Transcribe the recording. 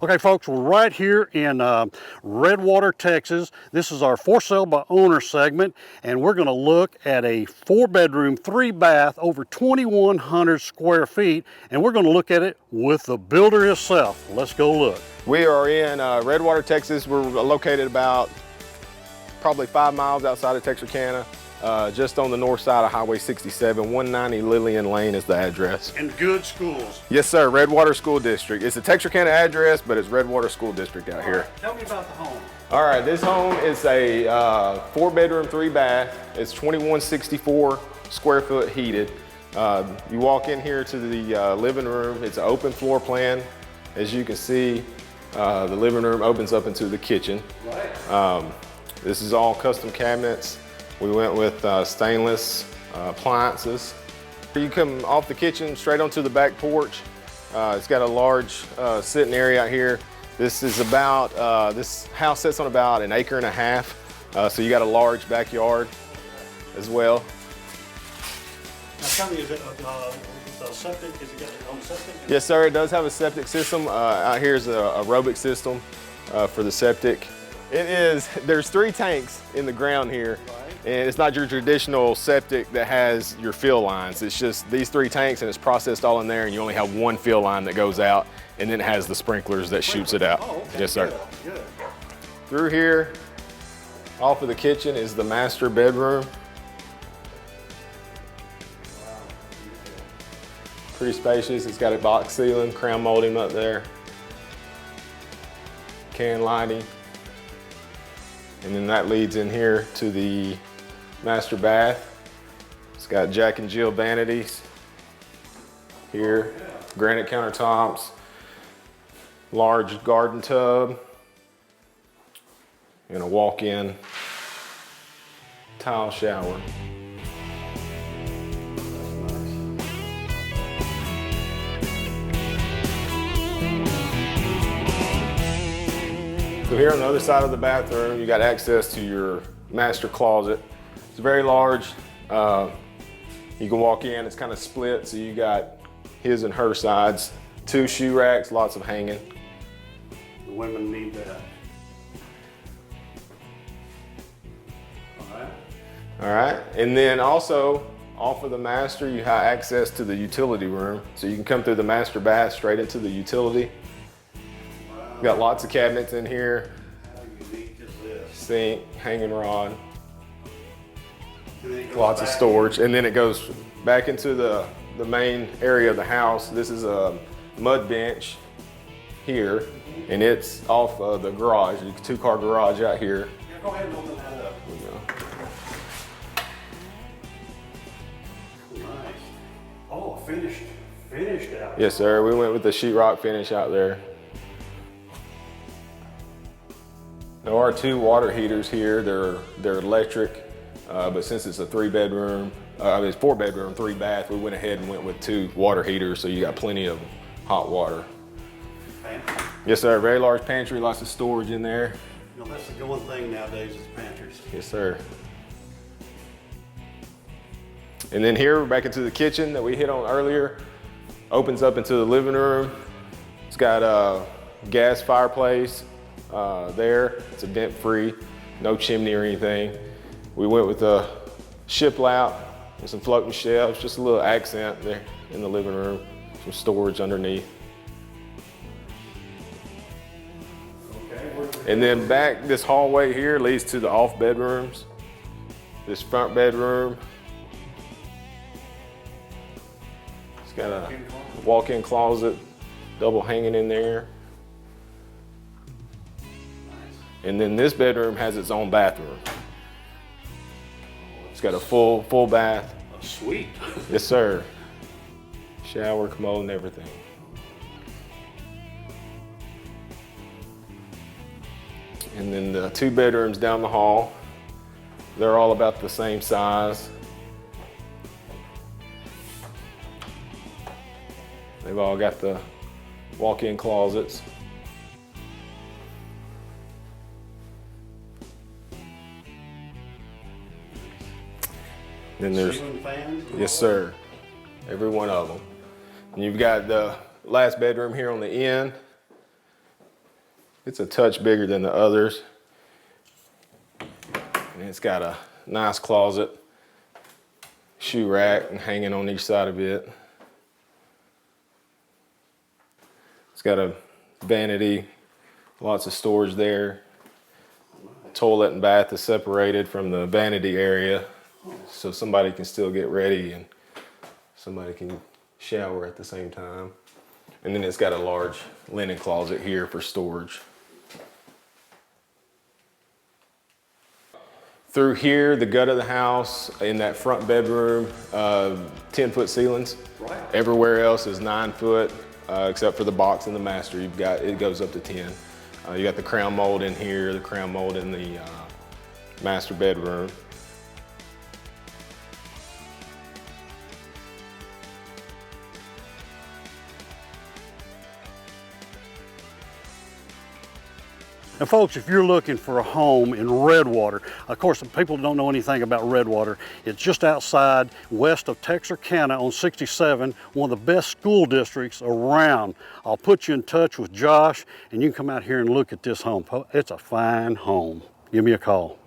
Okay, folks, we're right here in Redwater, Texas. This is our for sale by owner segment, and we're going to look at a 4-bedroom, 3-bath, over 2,100 square feet, and we're going to look at it with the builder himself. Let's go look. We are in Redwater, Texas. We're located about probably 5 miles outside of Texarkana, just on the north side of Highway 67. 190 Lillian Lane is the address. And good schools. Yes, sir. Redwater School District. It's a Texarkana address, but it's Redwater School District out here. Tell me about the home. All right, this home is a 4-bedroom, 3-bath. It's 2164 square foot heated. You walk in here to the living room. It's an open floor plan. As you can see, the living room opens up into the kitchen. Right. This is all custom cabinets. We went with stainless appliances. You come off the kitchen straight onto the back porch. It's got a large sitting area out here. This is about, this house sits on about 1.5 acres. So you got a large backyard as well. Now tell me, is it a septic? Has it got its own septic? Yes, sir, it does have a septic system. Out here is a aerobic system for the septic. There's 3 tanks in the ground here. Right. And it's not your traditional septic that has your fill lines. It's just these 3 tanks and it's processed all in there, and you only have 1 fill line that goes out, and then it has the sprinklers that shoots it out. Oh, okay. Yes, sir. Good. Through here, off of the kitchen is the master bedroom. Pretty spacious. It's got a box ceiling, crown molding up there. Can lighting. And then that leads in here to the master bath. It's got Jack and Jill vanities here, granite countertops, large garden tub, and a walk-in tile shower. So here on the other side of the bathroom, you got access to your master closet. It's very large. You can walk in, it's kind of split, so you got his and her sides. 2 shoe racks, lots of hanging. The women need that. All right. All right, and then also off of the master, you have access to the utility room. So you can come through the master bath straight into the utility. Got lots of cabinets in here. How unique is this? Sink, hanging rod, Lots of storage. And then it goes back into the main area of the house. This is a mud bench here, and it's off of the garage, the 2-car garage out here. Yeah, go ahead and open that up. Nice. Oh, finished out. Yes, sir. We went with the sheetrock finish out there. There are 2 water heaters here. They're electric, but since it's a 3-bedroom, it's 4-bedroom, 3-bath, we went ahead and went with 2 water heaters, so you got plenty of hot water. Pantry. Yes, sir. Very large pantry, lots of storage in there. You know, that's the going thing nowadays is pantries. Yes, sir. And then here, we're back into the kitchen that we hit on earlier. Opens up into the living room. It's got a gas fireplace. There, it's a dent-free, no chimney or anything. We went with a shiplap and some floating shelves, just a little accent there in the living room, some storage underneath. Okay. And then back, this hallway here leads to the off bedrooms. This front bedroom, it's got a walk-in closet, double hanging in there. And then this bedroom has its own bathroom. It's got a full bath. Oh, sweet. Yes, sir. Shower, commode, and everything. And then the 2 bedrooms down the hall, they're all about the same size. They've all got the walk-in closets. Then there's, Ceiling fans? yes, sir, every one of them. And you've got the last bedroom here on the end. It's a touch bigger than the others. And it's got a nice closet, shoe rack, and hanging on each side of it. It's got a vanity, lots of storage there. Toilet and bath is separated from the vanity area, so somebody can still get ready and somebody can shower at the same time. And then it's got a large linen closet here for storage. Through here, the gut of the house, in that front bedroom, 10-foot ceilings. Right. Everywhere else is 9 foot, except for the box in the master. It goes up to 10. You got the crown mold in here, the crown mold in the master bedroom. And folks, if you're looking for a home in Redwater, of course, people don't know anything about Redwater. It's just outside west of Texarkana on 67, one of the best school districts around. I'll put you in touch with Josh and you can come out here and look at this home. It's a fine home. Give me a call.